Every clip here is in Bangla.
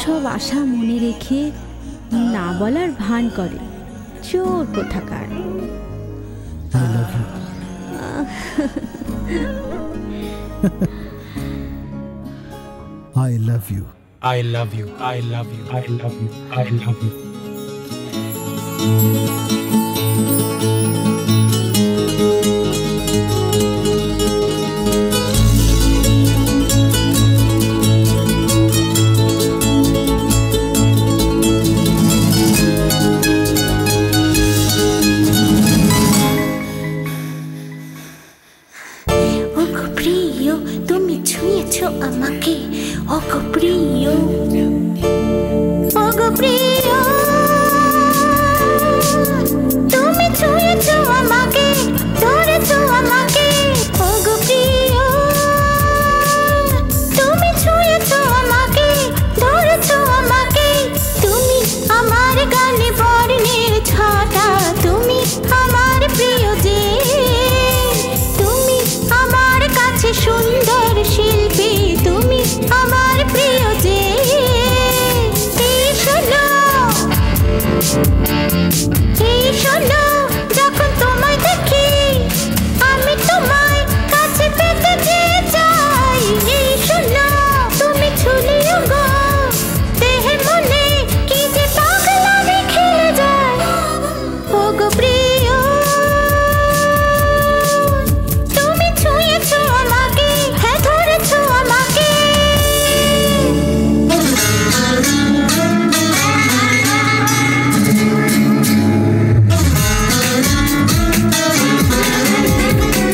সব আশা মনে রেখে না বলার ভান করে, চোর কোথাকার। I love you. I love you. I love you. I love you. I love you. আমাকে ওগো প্রিয়, ওগো প্রিয়, তুমি ছুঁয়েছো আমাকে, ধরেছো আমাকে, ওগো প্রিয়, তুমি ছুঁয়েছো আমাকে, ধরেছো আমাকে, তুমি আমার গানে বর্ণের ছটা, তুমি আমার প্রিয় যে, তুমি আমার কাছে সুন্দর শিল্পী, তুমি আমার প্রিয় যে, এই শোনো, এই শোনো, যখন তোমায় দেখি আমি তোমায় কাছে পেতে চেয়ে চাই, এই শোনো, তুমি ছুলিও গো দেহে মনে কি যে পাগলামি খেলে যায়, ওগো প্রিয়, তুমি ছুঁয়েছো আমাকে, হ্যাঁ ধরেছো আমাকে।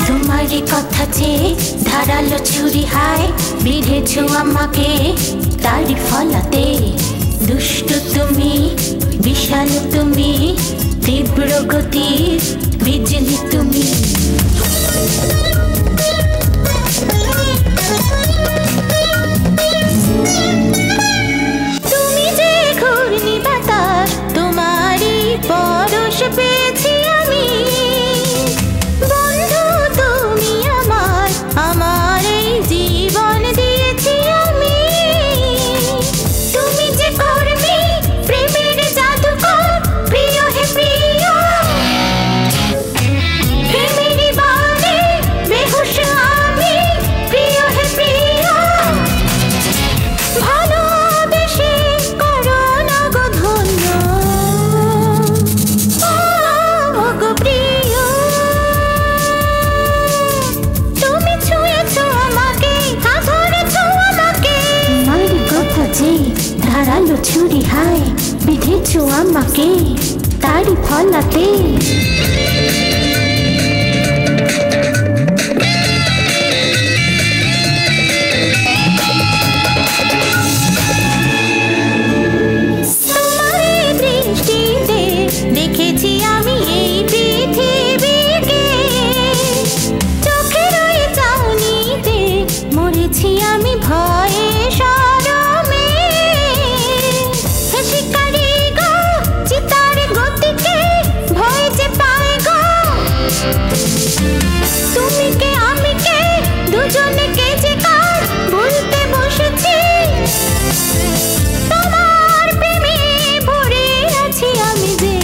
তোমারই কথা যে ধারালো ছুরি হায় বিঁধেছো আমাকে, তারই ফলাতে দুষ্ট তুমি, বিশাল তুমি, তীব্র গতির বিজলি তুমি। তুমি যে ঘূর্ণি বাতাস, তোমারই পরশ পেয়েছি আমি, বন্ধু তুমি আমার, আমার এই জীবন দিয়েছি আমি, তুমি যে কর্মী প্রেমের জাদুকর, প্রিয় হে প্রিয়, প্রেমেরই বানে বেহুশ আমি, প্রিয় হে প্রিয়, ভালোবেসে করো না গো ধন্য, ওগো প্রিয়, তুমি ছুঁয়েছো আমাকে, হাত ধরেছো আমাকে, তোমারই কথা যে ধারালো ছুরি হায় বিঁধেছো আমাকে, তারই ফলাতে তোমার এই দৃষ্টিতে দেখেছি আমি এই পৃথিবীকে, চোখের ওই চাউনিতে মরেছি আমি ভয়ে শরমে, হে শিকারি গো চিতার গতিকে ভয় যে পায় গো, তুমি কে আমি কে দুজনে কে যে কার ভুলতে বসেছি, তোমার প্রেমে ভরে আছি আমি যে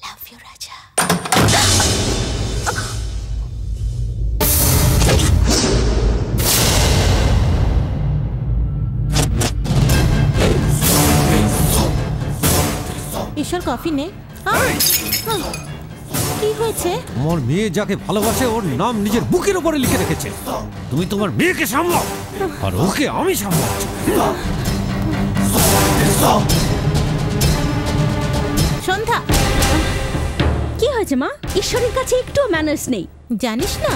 লাভ ইউ রাজা। ঈশ্বর কফি নে। কি হয়েছে? আমার মেয়ে যাকে ভালোবাসে ওর নাম নিজের বুকের উপরে লিখে রেখেছে, তুমি তোমার মেয়েকে সামলাও আর ওকে আমি সামলাচ্ছি। সন্ধ্যা, কি হয়েছে মা? ঈশ্বরের কাছে একটু ম্যানার্স নেই, জানিস না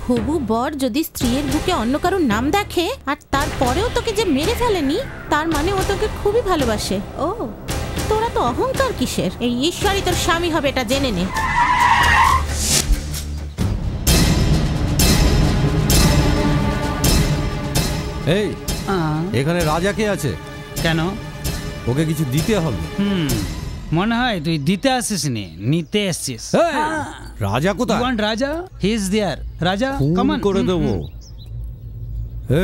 হবু বর যদি স্ত্রীর বুকে অন্য কারোর নাম দেখে আর তারপরেও তোকে যে মেরে ফেলেনি, তার মানে ও তোকে খুবই ভালোবাসে। ও তোরা তো অহংকার কিসের? এই ঈশ্বরই তোর স্বামী হবে এটা জেনে নে। এই এখানে রাজা কে আছে? কেন? ওকে কিছু দিতে হবে। মনে হয় তুই দিতে আসিস নি, নিতে এসছিস। এই, রাজা কোথায়? You want রাজা? He is there. রাজা, ফোন come on. করে দেবো।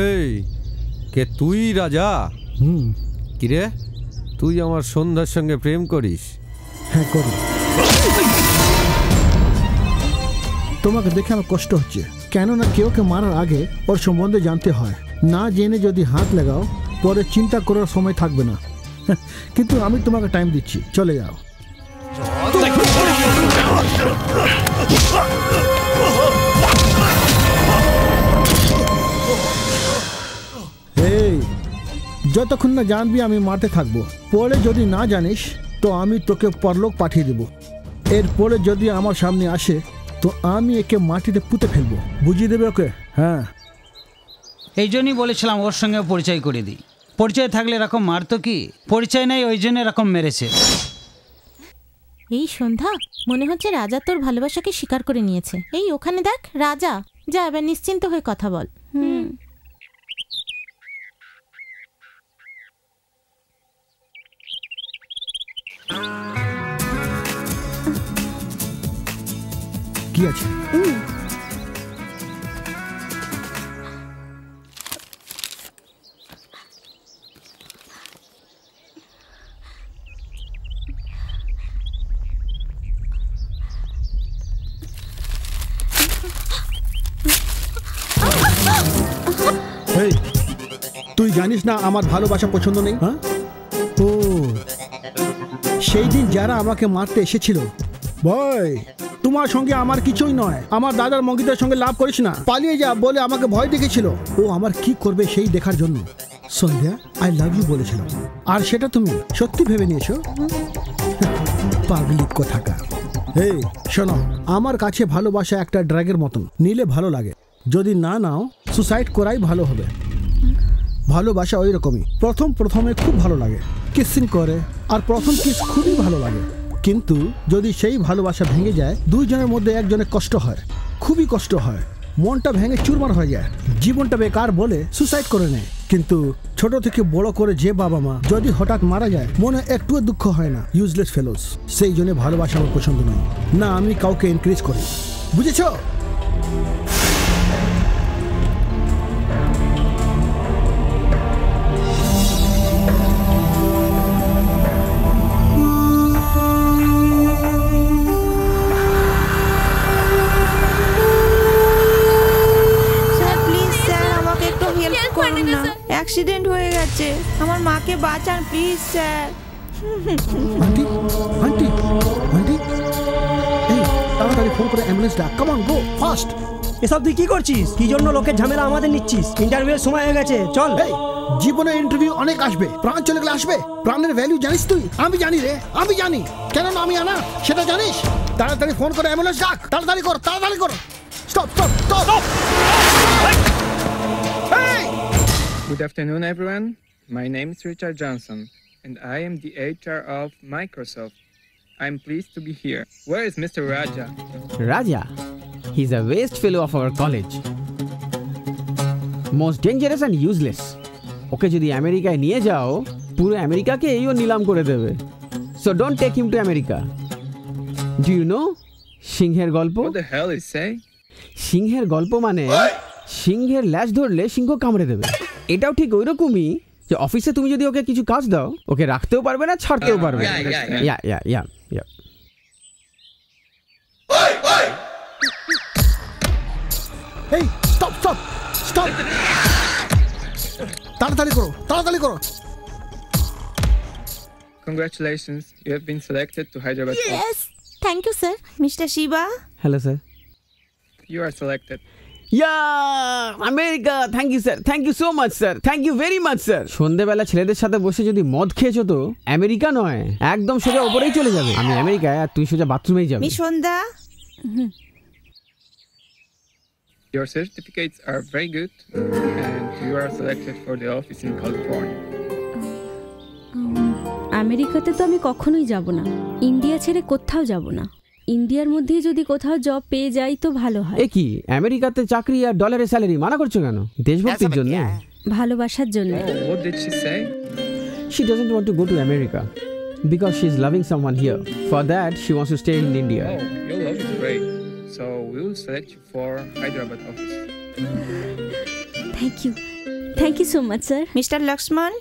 এই কে তুই রাজা? কিরে তুই আমার সন্ধ্যার সঙ্গে প্রেম করিস? হ্যাঁ করি। তোমাকে দেখে আমার কষ্ট হচ্ছে, কেননা কেউকে মারার আগে ওর সম্বন্ধে জানতে হয়। না জেনে যদি হাত লাগাও পরে চিন্তা করার সময় থাকবে না। কিন্তু আমি তোমাকে টাইম দিচ্ছি, চলে যাও। এই যতক্ষণ না জানবি আমি মারতে থাকবো। পরে যদি না জানিস তো আমি তোকে পরলোক পাঠিয়ে দেবো। এরপরে যদি আমার সামনে আসে তো আমি একে মাটিতে পুঁতে ফেলবো, বুঝিয়ে দেবে ওকে? হ্যাঁ, এই জন্যই বলেছিলাম ওর সঙ্গে পরিচয় করে দিই। পরিচয় থাকলে এরকম মারতো কি? পরিচয় নেই, ওই জন্য এরকম মেরেছে। এই সন্ধ্যা, মনে হচ্ছে রাজা তোর ভালোবাসাকে স্বীকার করে নিয়েছে। এই ওখানে দেখ রাজা, যা এবার নিশ্চিন্ত হয়ে কথা বল। কি আছে? এই, তুই জানিস না আমার ভালোবাসা পছন্দ নেই? হ্যাঁ, ও সেই দিন যারা আমাকে মারতে এসেছিল, ভয় তোমার সঙ্গে আমার কিছুই নয়। আমার দাদার মঙ্গিতার সঙ্গে লাভ করিস না, পালিয়ে যা বলে আমাকে ভয় দেখেছিল। ও আমার কি করবে সেই দেখার জন্য সন্ধ্যা আই লাভ ইউ বলেছিল, আর সেটা তুমি সত্যি ভেবে নিয়েছো? পাগলি কোথাকার। এই শোনো, আমার কাছে ভালোবাসা একটা ড্রাগের মতন, নিলে ভালো লাগে, যদি না নাও সুসাইড করাই ভালো হবে। ভালোবাসা ওই রকমই, প্রথমে খুব ভালো লাগে, কিসিং করে, আর প্রথম কিস খুবই ভালো লাগে। কিন্তু যদি সেই ভালোবাসা ভেঙে যায়, দুইজনের মধ্যে একজনের কষ্ট হয়, খুবই কষ্ট হয়, মনটা ভেঙে চুরমার হয়ে যায়, জীবনটা বেকার বলে সুসাইড করে নেয়। কিন্তু ছোট থেকে বড় করে যে বাবা মা যদি হঠাৎ মারা যায়, মনে একটুও দুঃখ হয় না। ইউজলেস ফেলোস। সেই জন্য ভালোবাসা আমার পছন্দ নয়, না আমি কাউকে এনকারেজ করি, বুঝেছো? অ্যাক্সিডেন্ট হয়ে গেছে, আমার মাকে বাঁচান please sir. Aunty aunty aunty, এই তাড়াতাড়ি ফোন করে অ্যাম্বুলেন্স ডাক, কাম অন গো ফাস্ট। এসব তুই কি করছিস? কি জন্য লোকের ঝামেলা আমাদের নিচ্ছিস? ইন্টারভিউয়ের সময় হয়ে গেছে, চল। এই জীবনে ইন্টারভিউ অনেক আসবে, প্রাণ চলে গেলে আসবে। প্রাণের ভ্যালু জানিস তুই? আমি জানি রে, আমি জানি। কেন না আমি আনা সেটা জানিস? তাড়াতাড়ি ফোন করে অ্যাম্বুলেন্স ডাক, তাড়াতাড়ি কর, তাড়াতাড়ি কর। Stop stop stop. Good afternoon, everyone. My name is Richard Johnson, and I am the HR of Microsoft. I'm pleased to be here. Where is Mr. Raja? Raja? He's a waste fellow of our college. Most dangerous and useless. ওকে যদি আমেরিকায় নিয়ে যাও, পুরো আমেরিকাকে এইও নিলাম করে দেবে। So don't take him to America. Do you know সিংহের গল্প? What the hell is say? সিংহের গল্প মানে সিংহের ল্যাজ ধরলে সিংহ কামড়ে দেবে। এটাও ঠিক ওই রকমই যে অফিসে তুমি যদি ওকে কিছু কাজ দাও, ওকে রাখতেও পারবে না, ছাড়তেও পারবে না। ইয়া এই স্টপ স্টপ স্টপ, তাড়াতাড়ি করো, তাড়াতাড়ি করো। Congratulations, you have been selected to Hyderabad. Yes, thank you sir. Mister Shiva, hello sir. You are selected. America, thank you sir, thank you so much sir, thank you very much sir. সন্ধ্যেবেলা ছেলেদের সাথে বসে যদি মদ খেয়েছো তো আমেরিকা নয়, একদম সোজা ওপরেই চলে যাবে। আমি আমেরিকায়, আর তুই সোজা বাথরুমেই যাবি। Miss Sandhya, Your certificates are very good, and you are selected for the office in California. আমেরিকাতে তো আমি কখনোই যাব না, ইন্ডিয়া ছেড়ে কোথাও যাব না। ইন্ডিয়ার মধ্যেই যদি কোথাও জব পেয়ে যাই তো ভালো হয়। এ কি, আমেরিকাতে চাকরি আর ডলারের স্যালারি, মানা করছো কেন? দেশভক্তির জন্য। ভালোবাসার জন্য। Oh, what did she say? She doesn't want to go to America because she's loving someone here. For that, she wants to stay in India. Oh, your love is great. So we will select you for Hyderabad office. Thank you so much, sir. Mr. Lakshman?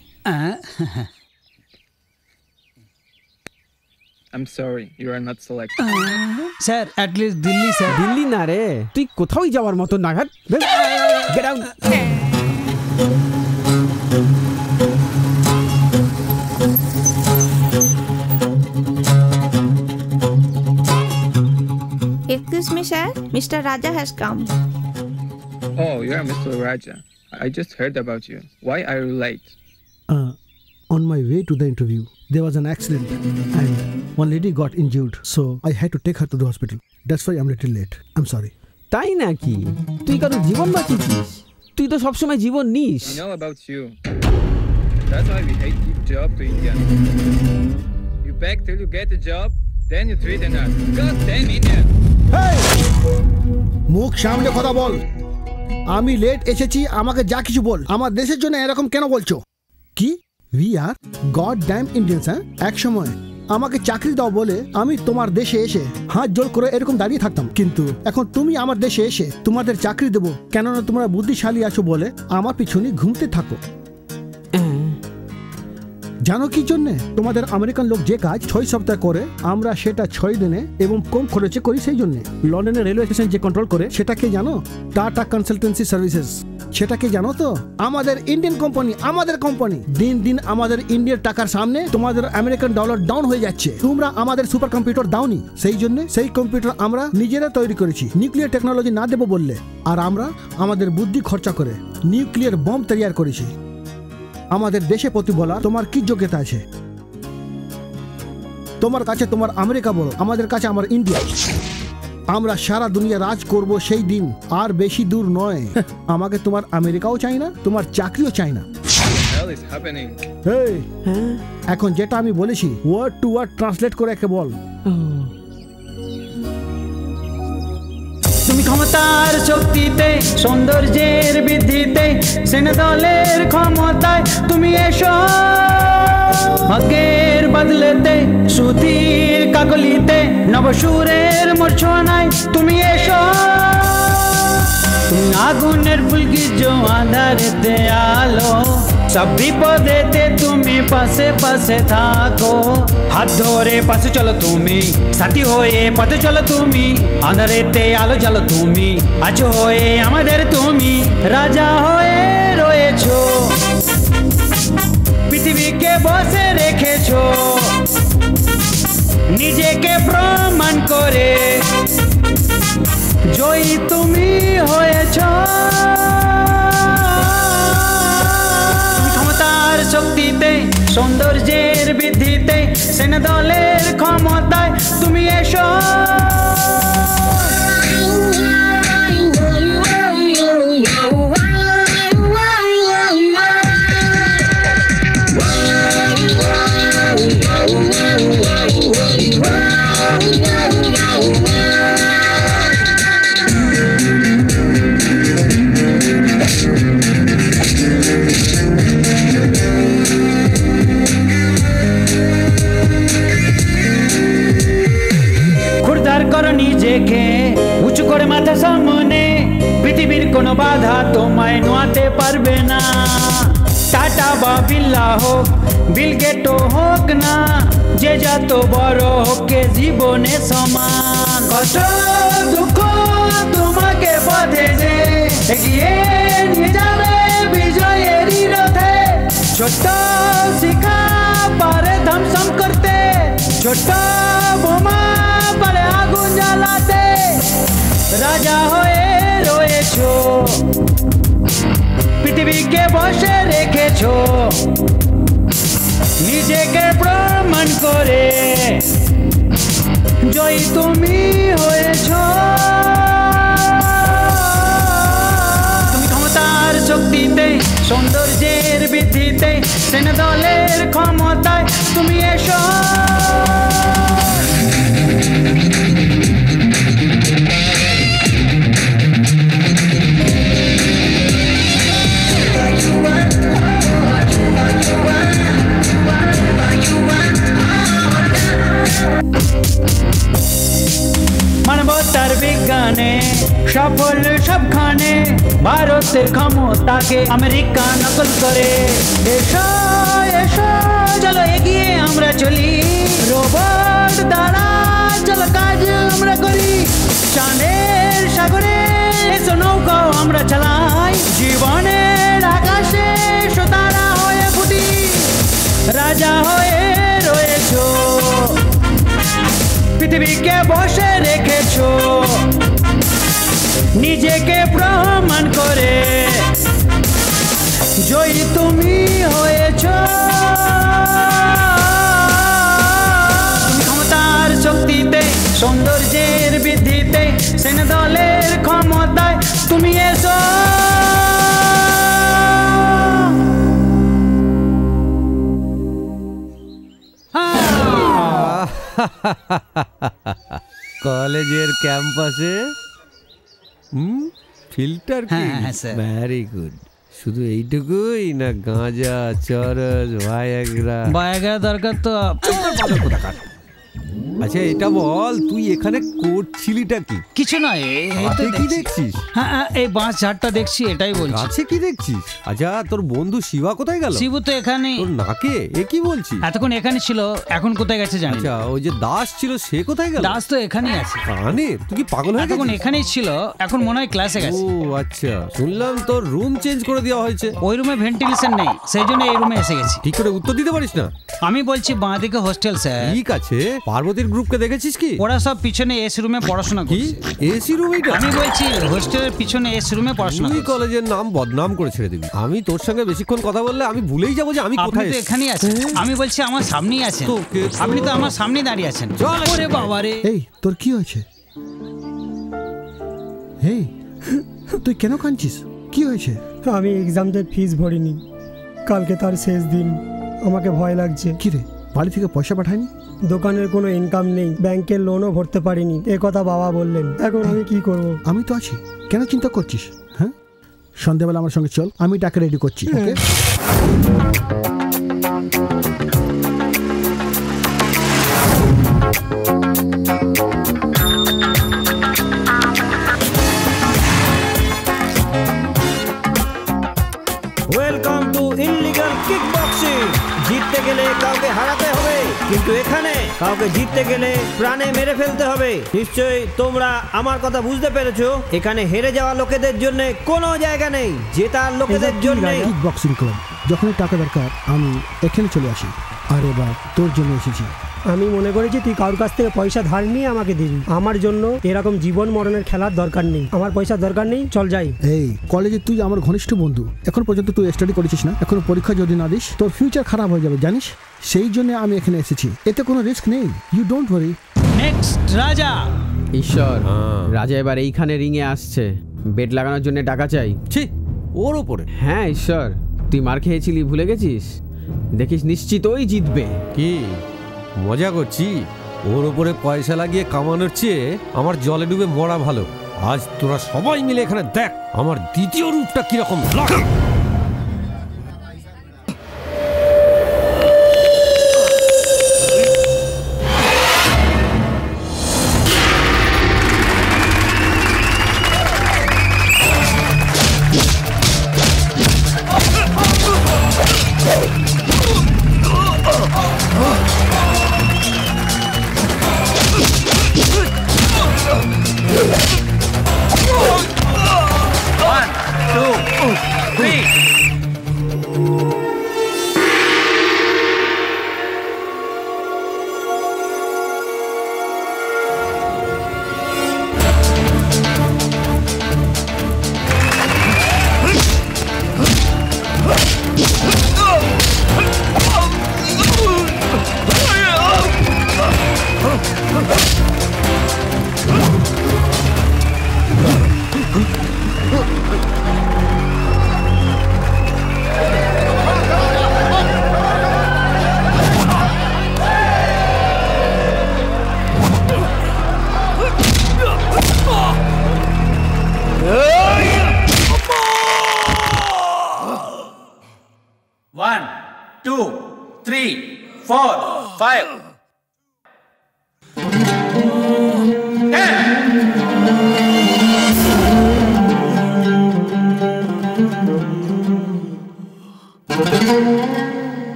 I'm sorry, you are not selected. Sir at least Delhi sir. Delhi না রে, তুই কোথাওই যাওয়ার মতো নাগাদ। Get out. Excuse me, sir. Mr. Raja has come. Oh, you are Mr. Raja. I just heard about you. Why are you late? On my way to the interview, there was an accident and one lady got injured, so I had to take her to the hospital. That's why I'm a little late. I'm sorry. তাই নাকি? তুই কারো জীবন বাঁচিয়েছিস? তুই তো সবসময় জীবন নিস। We know about you. That's why we hate to give job to Indians. You beg till you get a job, then you treat us. God damn Indian! Hey! মুখ সামনে কথা বল। আমি লেট এসেছি, আমাকে যা কিছু বল। আমার দেশের জন্য এরকম কেন বলছো? কি? We are goddamn Indians, হ্যাঁ? এক সময় আমাকে চাকরি দাও বলে আমি তোমার দেশে এসে হাত জোড় করে এরকম দাঁড়িয়ে থাকতাম, কিন্তু এখন তুমি আমার দেশে এসে তোমাদের চাকরি দেবো কেননা তোমরা বুদ্ধিশালী আছো বলে আমার পিছনে ঘুমতে থাকো। জানো কি জন্যে? তোমাদের আমেরিকান লোক যে কাজ 6 সপ্তাহ করে আমরা সেটা 6 দিনে এবং কম খরচে করি, সেই জন্য। লন্ডনের রেলওয়ে স্টেশন যে কন্ট্রোল করে সেটাকে জানো? Tata consultancy services. সেটাকে জানো তো? আমাদের ইন্ডিয়ান কোম্পানি, আমাদের কোম্পানি। দিন দিন আমাদের ইন্ডিয়ার টাকার সামনে তোমাদের আমেরিকান ডলার ডাউন হয়ে যাচ্ছে। তোমরা আমাদের সুপার কম্পিউটার দাওনি, সেই জন্য সেই কম্পিউটার আমরা নিজেরা তৈরি করেছি নিউক্লিয়ার টেকনোলজি না দেবো বললে। আর আমরা আমাদের বুদ্ধি খরচা করে নিউক্লিয়ার বম তৈরি করেছি। আমাদের দেশে প্রতি বলা তোমার কি যোগ্যতা আছে? তোমার কাছে তোমার আমেরিকা বড়, আমাদের কাছে আমার ইন্ডিয়া। আমরা সারা দুনিয়া রাজ করব সেই দিন আর বেশি দূর নয়। আমাকে তোমার আমেরিকাও চাই না, তোমার চাকরিও চাই না। এখন যেটা আমি বলেছি ওয়ার্ড টু ওয়ার্ড ট্রান্সলেট করে একে বল। তুমি ক্ষমতার শক্তিতে, সৌন্দর্যের বৃদ্ধিতে, সেনাদলের ক্ষমতায় তুমি এসো। ভাগ্যের বদলেতে, সুধীর কাকলিতে, নবসুরের মূর্ছনায় তুমি এসো। তুমি আগুনের ফুলকি জো আঁধারেতে আলো, সব বিপদেতে তুমি পাশে পাশে থাকো। হাত ধরে পাশে চলো তুমি, সাথী হয়ে পথে চলো তুমি, আঁধারেতে আলো জ্বালো তুমি, আজ হয়ে আমাদের তুমি রাজা হয়ে রয়েছো। পৃথিবীকে বসে রেখেছো নিজেকে প্রমাণ করে, জয়ী তুমি হয়েছো। ক্ষমতার শক্তিতে, সৌন্দর্যের বৃদ্ধিতে, সেনাদলের ক্ষমতায় তুমি এসো। নিজেকে উঁচু করে মাথা সামনে, পৃথিবীর কোনো বাধা তোমায় নোয়াতে পারবে না। টাটা বা বিল্লা হোক, বিল গেটো হোক না, যে যত বড় হোক জীবনে সমান। কষ্ট দুঃখ তোমাকে পথে যে এগিয়ে নিয়ে যাবে বিজয়েরই রথে। ছোট্ট শিখা পারে ধ্বংসন করতে, ছোট্ট বোমা পারে আগুন জ্বালাতে। রাজা হয়ে রয়েছো, পৃথিবীকে বসে রেখেছো, নিজেকে প্রমাণ করে জয়ী তুমি হয়েছো। তুমি ক্ষমতার শক্তিতে, সৌন্দর্যের বৃদ্ধিতে, সেনাদলের ক্ষমতায় তুমি এসো। সফল সবখানে ভারতের ক্ষমতাকে আমেরিকা নকল করে। এসো এসো চলো এগিয়ে আমরা চলি, রোবট দ্বারা চলো কাজ আমরা করি। চাঁদের সাগরে এসো নৌকা আমরা চালাই, জীবনের আকাশে এসো তারা হয়ে ফুটি। রাজা হয়ে রয়েছো, পৃথিবীকে বসে রেখেছো, নিজেকে প্রমাণ করে জয়ী তুমি হয়েছো। তুমি ক্ষমতার শক্তিতে, সৌন্দর্যের বৃদ্ধিতে, সেনা দলের ক্ষমতায় তুমি এসো। কলেজের ক্যাম্পাসে ফিল্টার হ্যাঁ, স্যার। Very good. শুধু এইটুকুই না গাঁজা, চরস, ভায়াগ্রা দরকার তো। আচ্ছা এটা বল, তুই এখানে করছিলিটা কি? কিছু নয়, কি দেখছিস? হ্যাঁ এই বাঁশ ঝাড়টা দেখছি, এটাই বলছি। আছে কি দেখছিস? আচ্ছা তোর বন্ধু শিবা কোথায় গেল? শিবু তো এখানে। তোর নাকে এ কি বলছিস? এতক্ষণ এখানে ছিল, এখন কোথায় গেছে জানি। আচ্ছা ওই যে দাস ছিল সে কোথায় গেল? দাস তো এখানেই আছে। কানে তুই কি পাগল হয়ে গেছিস? এতক্ষণ এখানেই ছিল, এখন মনে হয় ক্লাসে গেছে। ও আচ্ছা, শুনলাম তোর রুম চেঞ্জ করে দেওয়া হয়েছে। ওই রুমে ভেন্টিলেশন নেই, সেই জন্য এই রুমে এসে গেছি। ঠিক করে উত্তর দিতে পারিস না? আমি বলছি বাঁ দিকে হোস্টেল স্যার। ঠিক আছে, পার্বতীর গ্রুপকে দেখেছিস কি? ওরা সব পিছনে এসি রুমে পড়াশোনা করছে। AC room? আমি বলছি হোস্টেলের পিছনে এসি রুমে পড়াশোনা করছে। তুই কলেজের নাম বদনাম করে ছেড়ে দিবি। আমি তোর সঙ্গে বেশিক্ষণ কথা বললে আমি ভুলেই যাবো যে আমি কোথায়। আপনি তো এখানেই আছেন, আমি বলছি আমার সামনেই আছেন। আপনি তো আমার সামনেই দাঁড়িয়ে আছেন। ওরে বাবা রে। এই তোর কি হয়েছে? এই তুই কেন কাঁদছিস? কি হয়েছে? আমি এক্সামদের ফিস ভরিনি, কালকে তার শেষ দিন, আমাকে ভয় লাগছে। কি রে, বাড়ি থেকে পয়সা পাঠায়নি? দোকানের কোনো ইনকাম নেই, ব্যাংকের লোনও ভরতে পারিনি, এ কথা বাবা বললেন। এখন আমি কি করব? আমি তো আছি, কেন চিন্তা করছিস? হ্যাঁ, সন্ধ্যাবেলা আমার সঙ্গে চল, আমি টাকা রেডি করছি। Okay? Welcome to illegal kickboxing. জিততে গেলে কাউকে হারাতে হবে, কিন্তু এখানে কাউকে জিততে গেলে প্রাণে মেরে ফেলতে হবে। নিশ্চয়ই তোমরা আমার কথা বুঝতে পেরেছো। এখানে হেরে যাওয়া লোকেদের জন্য কোনো জায়গা নেই, জেতার লোকেদের জন্য। কিকবক্সিং ক্লাব, যখনই টাকা দরকার আমি এখানে চলে আসি। আর এবার তোর জন্য এসেছি। আমি মনে করেছি তুই কারোর কাছ থেকে পয়সা ধার নিয়ে আমাকে দিবি। আমার জন্য এরকম জীবন মরণের খেলার দরকার নেই, আমার পয়সার দরকার নেই, চল যাই। এই কলেজে তুই আমার ঘনিষ্ঠ বন্ধু, এখন পর্যন্ত তুই স্টাডি করেছিস না? এখন পরীক্ষা যদি না দিস তোর ফিউচার খারাপ হয়ে যাবে, জানিস? সেই জন্য আমি এখানে এসেছি, এতে কোনো রিস্ক নেই। You don't worry. নেক্সট রাজা। ঈশ্বর, রাজা এবার এইখানে রিংয়ে আসছে, বেট লাগানোর জন্য টাকা চাই। ছি, ওর উপরে? হ্যাঁ ঈশ্বর, তুই মার খেয়েছিলি, ভুলে গেছিস? দেখিস নিশ্চিত ওই জিতবে। কি মজা করছি? ওর উপরে পয়সা লাগিয়ে কামানোর চেয়ে আমার জলে ডুবে মরা ভালো। আজ তোরা সবাই মিলে এখানে দেখ আমার দ্বিতীয় রূপটা কিরকম লাগে।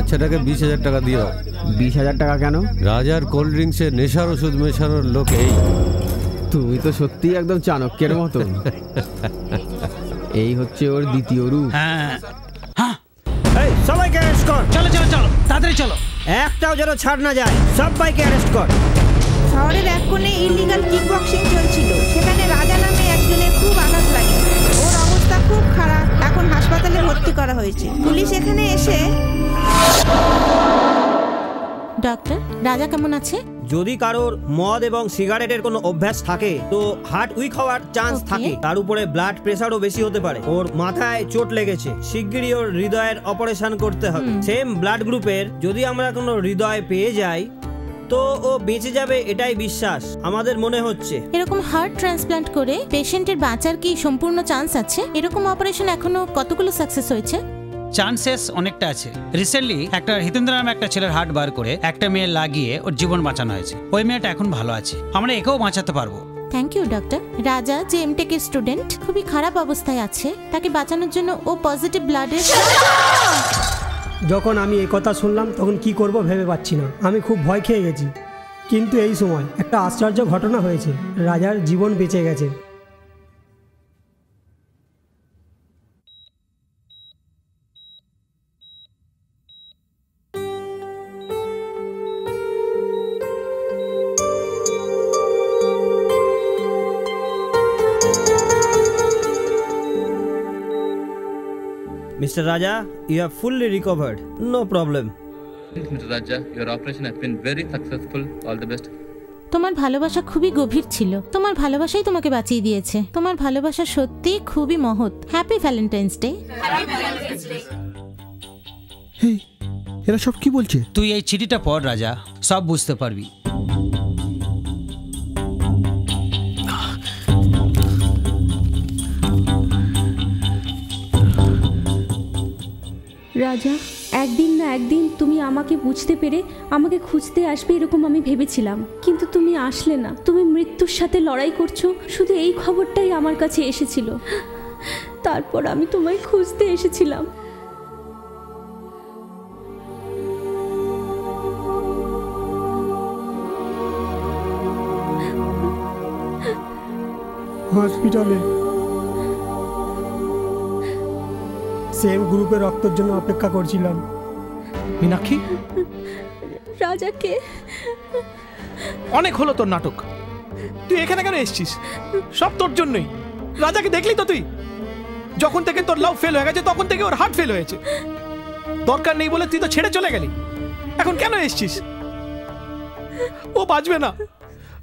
বাচ্চাটাকে 20,000 টাকা দিয়ে দাও। 20,000 টাকা কেন? রাজার কোল্ড ড্রিঙ্কসে নেশার ওষুধ মেশানোর লোক এই। তুমি তো সত্যি একদম চাণক্যের মতো। এই হচ্ছে ওর দ্বিতীয় রূপ। হ্যাঁ এই সবাইকে অ্যারেস্ট কর। চলো চলো চলো তাড়াতাড়ি চলো। একটাও যেন ছাড় না যায়, সবাইকে অ্যারেস্ট কর। শহরের এক কোণে ইলিগাল কিক বক্সিং চলছিল, সেখানে রাজা নামে একজনের খুব আঘাত লাগে। ওর অবস্থা খুব খারাপ, এখন হাসপাতালে ভর্তি করা হয়েছে। পুলিশ এখানে এসে ডক্টর, রাজা কেমন আছে? যদি কারোর মদ এবং সিগারেটের কোনো অভ্যাস থাকে তো হার্ট উইক হওয়ার চান্স থাকে। তার উপরে ব্লাড প্রেসারও বেশি হতে পারে। ওর মাথায় চোট লেগেছে, শিগগিরই ওর হৃদয়ের অপারেশন করতে হবে। সেম ব্লাড গ্রুপের যদি আমরা কোনো হৃদয় পেয়ে যাই তো ও বেঁচে যাবে, এটাই বিশ্বাস আমাদের মনে হচ্ছে। এরকম হার্ট ট্রান্সপ্লান্ট করে পেশেন্টের বাঁচার কি সম্পূর্ণ চান্স আছে? এরকম অপারেশন এখনো কতগুলো সাকসেস হয়েছে? চান্সেস অনেকটা আছে। রিসেন্টলি একটা হিতেন্দ্র নামে একটা ছেলের হার্ট বার করে একটা মেয়ে লাগিয়ে ওর জীবন বাঁচানো হয়েছে। ওই মেয়েটা এখন ভালো আছে, আমরা একেও বাঁচাতে পারবো। Thank you doctor. রাজা যে এমটেকের স্টুডেন্ট খুবই খারাপ অবস্থায় আছে, তাকে বাঁচানোর জন্য ও পজিটিভ ব্লাডের। যখন আমি এই কথা শুনলাম তখন কি করব ভেবে পাচ্ছি না। আমি খুব ভয় খেয়ে গেছি, কিন্তু এই সময় একটা আশ্চর্য ঘটনা হয়েছে। রাজার জীবন বেঁচে গেছে। Mr. Raja, you have fully recovered. No problem. Mr. Raja, your operation has been very successful. All the best. তোমার ভালোবাসা খুবই গভীর ছিল, তোমার ভালোবাসাই তোমাকে বাঁচিয়ে দিয়েছে। তোমার ভালোবাসা সত্যি খুবই মহৎ। Happy Valentine's day. হেই, এরা সব কি বলছে? তুই এই চিঠিটা পড় রাজা, সব বুঝতে পারবি। রাজা, একদিন না একদিন তুমি আমাকে বুঝতে পেরে আমাকে খুঁজতে আসবে এরকম আমি ভেবেছিলাম, কিন্তু তুমি আসলে না। তুমি মৃত্যুর সাথে লড়াই করছো, শুধু এই খবরটাই আমার কাছে এসেছিল। তারপর আমি তোমায় খুঁজতে এসেছিলাম। হসপিটালে সেম গ্রুপে রক্তের জন্য অপেক্ষা করছিলাম। মীনাক্ষী, রাজাকে অনেক হলো তোর নাটক। তুই এখানে কেন এসেছিস? সব তোর জন্যই। রাজাকে দেখলি তো তুই? যখন থেকে তোর লাভ ফেল হয়ে গেছে তখন থেকে ওর হার্ট ফেল হয়েছে। দরকার নেই বলে তুই তো ছেড়ে চলে গেলি। এখন কেন এসেছিস? ও বাঁচবে না।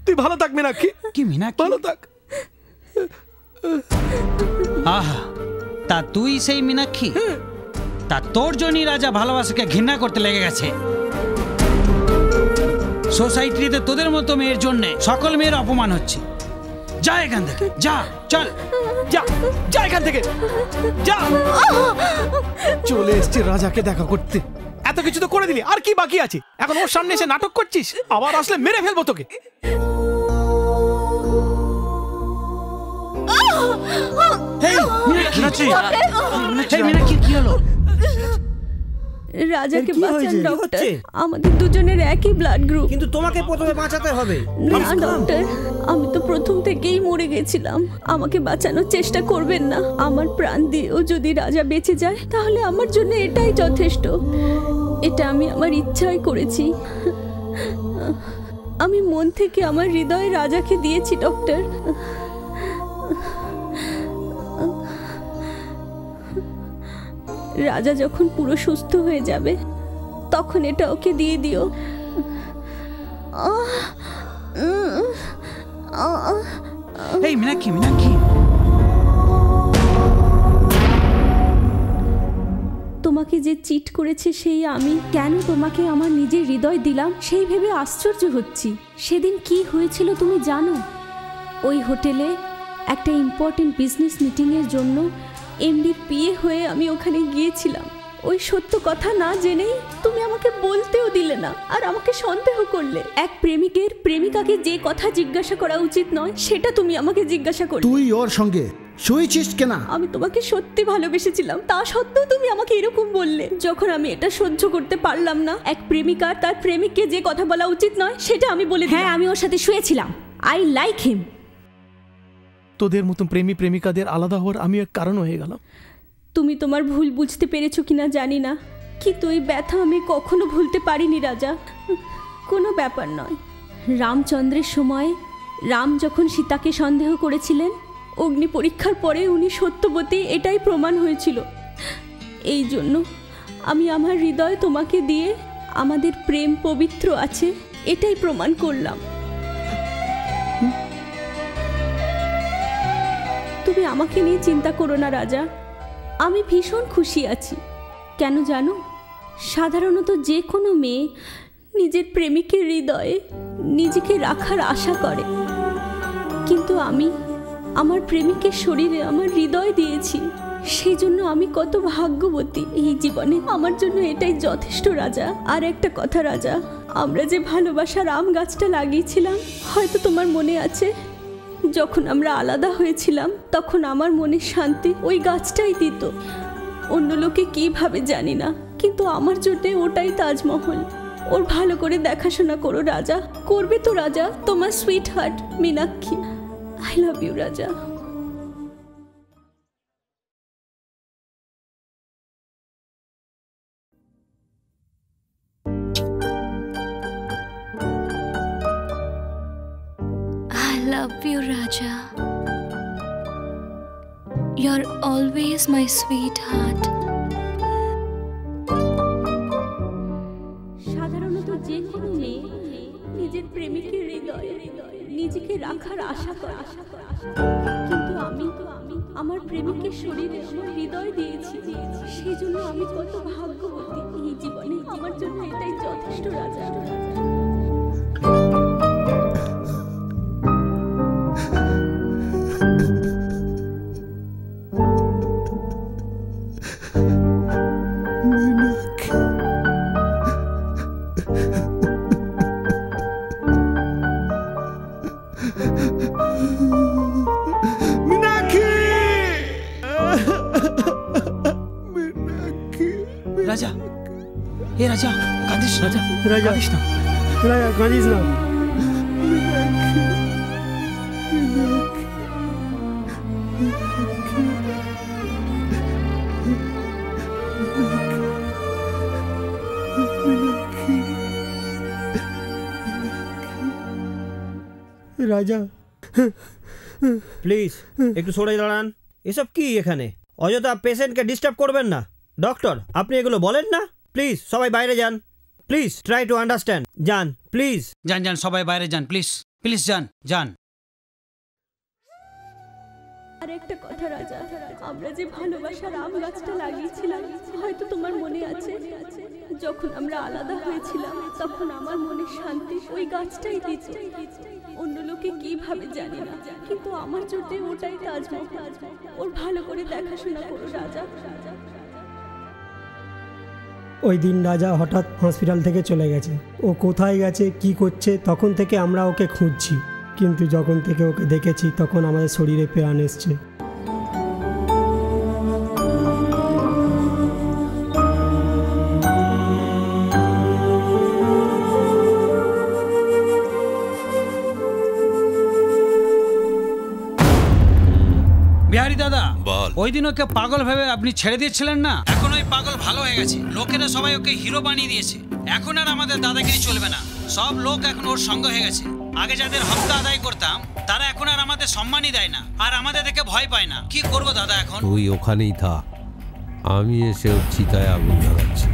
তুই ভালো থাক মীনাক্ষী। কি মীনাক্ষী? ভালো থাক। আহা, তা তুই সেই মীনাক্ষী? তা তোর জন্যই রাজা ভালোবাসাকে ঘৃণা করতে লেগে গেছে। সোসাইটিতে তোদের মতো মেয়ের জন্য সকল মেয়ের অপমান হচ্ছে। যা এখান থেকে, যা, চল, যা, যা এখান থেকে, যা। চলে এসেছি রাজাকে দেখা করতে। এত কিছু তো করে দিলি, আর কি বাকি আছে? এখন ওর সামনে এসে নাটক করছিস? আবার আসলে মেরে ফেলবো তোকে। রাজাকে বাঁচান ডক্টর। আমাদের দুজনের একই ব্লাড গ্রুপ। কিন্তু তোমাকে প্রথমে বাঁচাতে হবে। না ডক্টর, আমি তো প্রথম থেকেই মরে গেছিলাম। আমাকে বাঁচানোর চেষ্টা করবেন না। আমার প্রাণ দিয়েও যদি রাজা বেঁচে যায় তাহলে আমার জন্য এটাই যথেষ্ট। এটা আমি আমার ইচ্ছাই করেছি। আমি মন থেকে আমার হৃদয় রাজাকে দিয়েছি ডক্টর। রাজা যখন পুরো সুস্থ হয়ে যাবে তখন এটা ওকে দিয়ে দিও। এই মীনাক্ষী, মীনাক্ষী, তোমাকে যে চিট করেছে সেই আমি কেন তোমাকে আমার নিজের হৃদয় দিলাম সেই ভেবে আশ্চর্য হচ্ছি। সেদিন কি হয়েছিল তুমি জানো? ওই হোটেলে একটা ইম্পর্টেন্ট বিজনেস মিটিংয়ের জন্য এমডির পিএ হয়ে আমি ওখানে গিয়েছিলাম। ওই সত্য কথা না জেনেই তুমি আমাকে বলতেও দিলে না, আর আমাকে সন্দেহ করলে। এক প্রেমিকের প্রেমিকাকে যে কথা জিজ্ঞাসা করা উচিত নয় সেটা তুমি আমাকে জিজ্ঞাসা করলে। তুই ওর সঙ্গে শুয়েছিস কেনা? আমি তোমাকে সত্যি ভালোবেসেছিলাম, তা সত্ত্বেও তুমি আমাকে এরকম বললে। যখন আমি এটা সহ্য করতে পারলাম না, এক প্রেমিকা তার প্রেমিককে যে কথা বলা উচিত নয় সেটা আমি বলে দিলাম। হ্যাঁ, আমি ওর সাথে শুয়েছিলাম। I like him. তোদের মতো প্রেমী প্রেমিকাদের আলাদা হওয়ার আমি এক কারণ হয়ে গেলাম। তুমি তোমার ভুল বুঝতে পেরেছো কিনা জানি না, কিন্তু এই ব্যথা আমি কখনো ভুলতে পারিনি রাজা। কোনো ব্যাপার নয়। রামচন্দ্রের সময় রাম যখন সীতাকে সন্দেহ করেছিলেন, অগ্নি পরীক্ষার পরে উনি সত্যবতী এটাই প্রমাণ হয়েছিল। এই জন্য আমি আমার হৃদয় তোমাকে দিয়ে আমাদের প্রেম পবিত্র আছে এটাই প্রমাণ করলাম। তুমি আমাকে নিয়ে চিন্তা করো না রাজা, আমি ভীষণ খুশি আছি। কেন জানো, সাধারণত যে কোনো মেয়ে নিজের প্রেমিকের হৃদয়ে নিজেকে রাখার আশা করে, কিন্তু আমি আমার প্রেমিকের শরীরে আমার হৃদয় দিয়েছি। সেই জন্য আমি কত ভাগ্যবতী এই জীবনে। আমার জন্য এটাই যথেষ্ট রাজা। আর একটা কথা রাজা, আমরা যে ভালোবাসার আম গাছটা লাগিয়েছিলাম, হয়তো তোমার মনে আছে, যখন আমরা আলাদা হয়েছিলাম তখন আমার মনে শান্তি ওই গাছটাই দিত। অন্য লোকে কী ভাবে জানি না, কিন্তু আমার জন্য ওটাই তাজমহল। ওর ভালো করে দেখাশোনা করো রাজা। করবে তো রাজা? তোমার sweetheart Meenakshi. I love you Raja. I love you, Raja. You're always my sweetheart. সাধারণত যে কোনো মেয়ে নিজের প্রেমিকের হৃদয়ে নিজেকে রাখার আশা করে, কিন্তু আমি আমার প্রেমিকের শরীরে আমার হৃদয় দিয়েছি। সেই জন্য আমি কত ভাগ্যবতী এই জীবনে। আমার জন্য এটাই যথেষ্ট রাজা। রাজা, এ রাজা, কাঁদিস রাজা, রাজা কাঁদিস না, রাজা কাঁদিস না। রাজা প্লিজ একটু সরে দাঁড়ান। এসব কি এখানে? অযথা পেশেন্টকে ডিস্টার্ব করবেন না। ডক্টর, আপনি এগুলো বলেন না। প্লিজ সবাই বাইরে যান। Please try to understand. যান প্লিজ। যান যান, সবাই বাইরে যান, প্লিজ প্লিজ যান যান। আর একটা কথা রাজা, আমরা যে ভালোবাসার আম গাছটা লাগিয়েছিলাম, হয়তো তোমার মনে আছে, যখন আমরা আলাদা হয়েছিলাম তখন আমার মনে শান্তি ওই গাছটাই দিত। অন্য লোকে কি ভাবে জানি না, কিন্তু আমার জন্য ওটাই তাজমহল। ওর ভালো করে দেখাশোনা করো রাজা। ওই দিন রাজা হঠাৎ হসপিটাল থেকে চলে গেছে। ও কোথায় গেছে, কি করছে, তখন থেকে আমরা ওকে খুঁজছি, কিন্তু যখন থেকে ওকে দেখেছি তখন আমাদের শরীরে প্রাণ এসছে। বিহারি দাদা, ওই দিন ওকে পাগল ভেবে আপনি ছেড়ে দিয়েছিলেন না, এখন ওই পাগল ভালো হয়ে গেছে। লোকেরা সবাই ওকে হিরো বানিয়ে দিয়েছে। এখন আর আমাদের দাদাগিরি চলবে না। সব লোক এখন ওর সঙ্গ হয়ে গেছে। আগে যাদের হক আদায় করতাম তারা এখন আর আমাদের সম্মানই দেয় না, আর আমাদের দেখে ভয় পায় না। কি করবো দাদা এখন? তুই ওখানেই থাক, আমি এসে ওর চিতায় আগুন লাগাচ্ছি।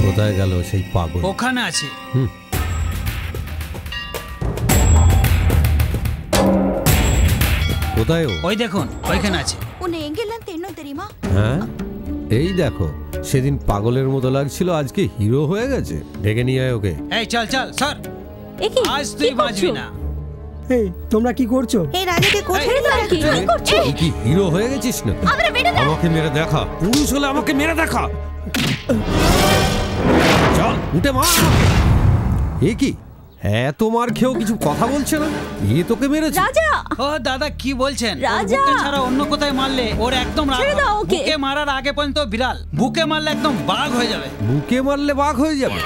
কোথায় গেল সেই পাগল? ওখানে আছে। কোথায় ও? ওই দেখুন, ওইখানে আছে। হ্যাঁ, এই দেখো, সেদিন পাগলের মতো লাগছিল, আজকে হিরো হয়ে গেছে। ডেকে নিয়ে আয় ওকে। এই চল চল স্যার, আজ তুই বাঁচবি না। এই তোমরা কি করছো? এই রাজাকে কোথায় রাখছো? তুই কি হিরো হয়ে গেছিস না? আমাকে মেরে দেখা, পুরুষ হলে আমাকে মেরে দেখা। চল উঠে মার। এ কি এত মার খেয়েও কিছু কথা বলছে না? এ তোকে মেরেছে? রাজা! ও দাদা কি বলছেন? রাজা! বুকে ছাড়া অন্য কোথায় মারলে ওর একদম রাগ ছেড়ে দাও হবে। ওকে। বুকে মারার আগে পর্যন্ত বিড়াল, বুকে মারলে একদম বাঘ হয়ে যাবে। বুকে মারলে বাঘ হয়ে যাবে?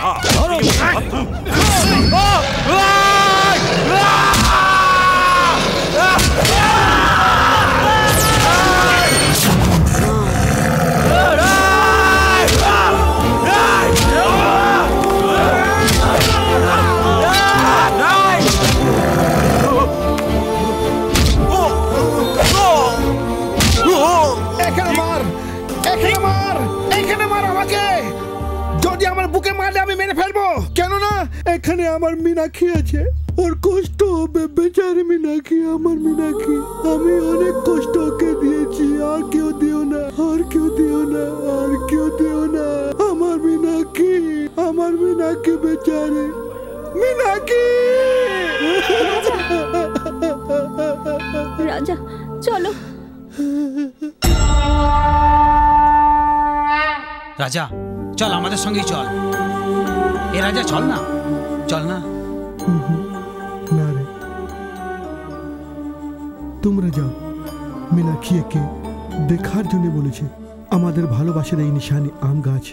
এখানে মার, এখানে মার, এখানে মার আমাকে। যদি আমার বুকে মারলে আমি মেরে ফেলবো, কেননা এখানে আমার মীনাক্ষী আছে। ওর কষ্ট হবে, বেচারি মীনাক্ষী, আমার মীনাক্ষী। আমি অনেক কষ্ট ওকে দিয়েছি, আর কেউ দিও না, আর কেউ দিও না, আর কেউ দিও না। আমার মীনাক্ষী, আমার মীনাক্ষী, বেচারি মীনাক্ষী। রাজা চলো। রাজা চল আমাদের সঙ্গেই চল। এ রাজা চল না, চল না। না রে, তোমরা যাও। মীনাক্ষী একে দেখার জন্য বলেছে। আমাদের ভালোবাসার এই নিশানি আম গাছ,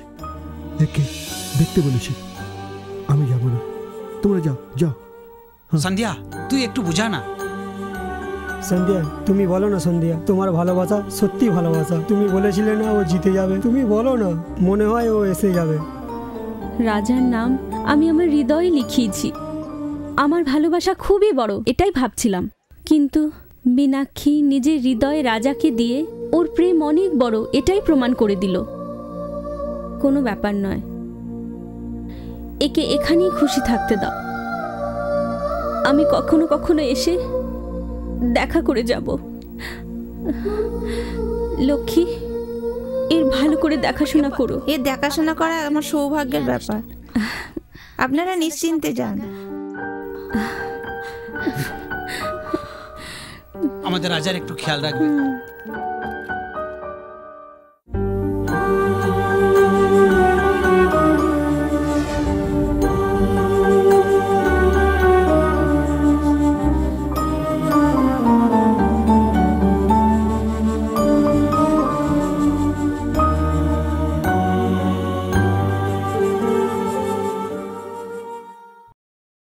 একে দেখতে বলেছে। আমি যাব না, তোমরা যাও, যাও। সন্ধ্যা তুই একটু বুঝা না। সন্ধ্যা তুমি বলো না, সন্ধ্যা তোমার ভালোবাসা সত্যি ভালোবাসা। তুমি বলেছিলে না ও জিতে যাবে, তুমি বলো না, মনে হয় ও এসে যাবে। রাজার নাম আমি আমার হৃদয়ে লিখিয়েছি। আমার ভালোবাসা খুবই বড়, এটাই ভাবছিলাম। কিন্তু মীনাক্ষী নিজের হৃদয়ে রাজাকে দিয়ে ওর প্রেম অনেক বড়, এটাই প্রমাণ করে দিল। কোনো ব্যাপার নয়, একে এখানেই খুশি থাকতে দাও। আমি কখনো কখনো এসে দেখা করে যাব। লক্ষ্মী, এর ভালো করে দেখাশোনা করো। এর দেখাশোনা করা আমার সৌভাগ্যের ব্যাপার। আপনারা নিশ্চিন্তে যান। আমাদের রাজার একটু খেয়াল রাখবে।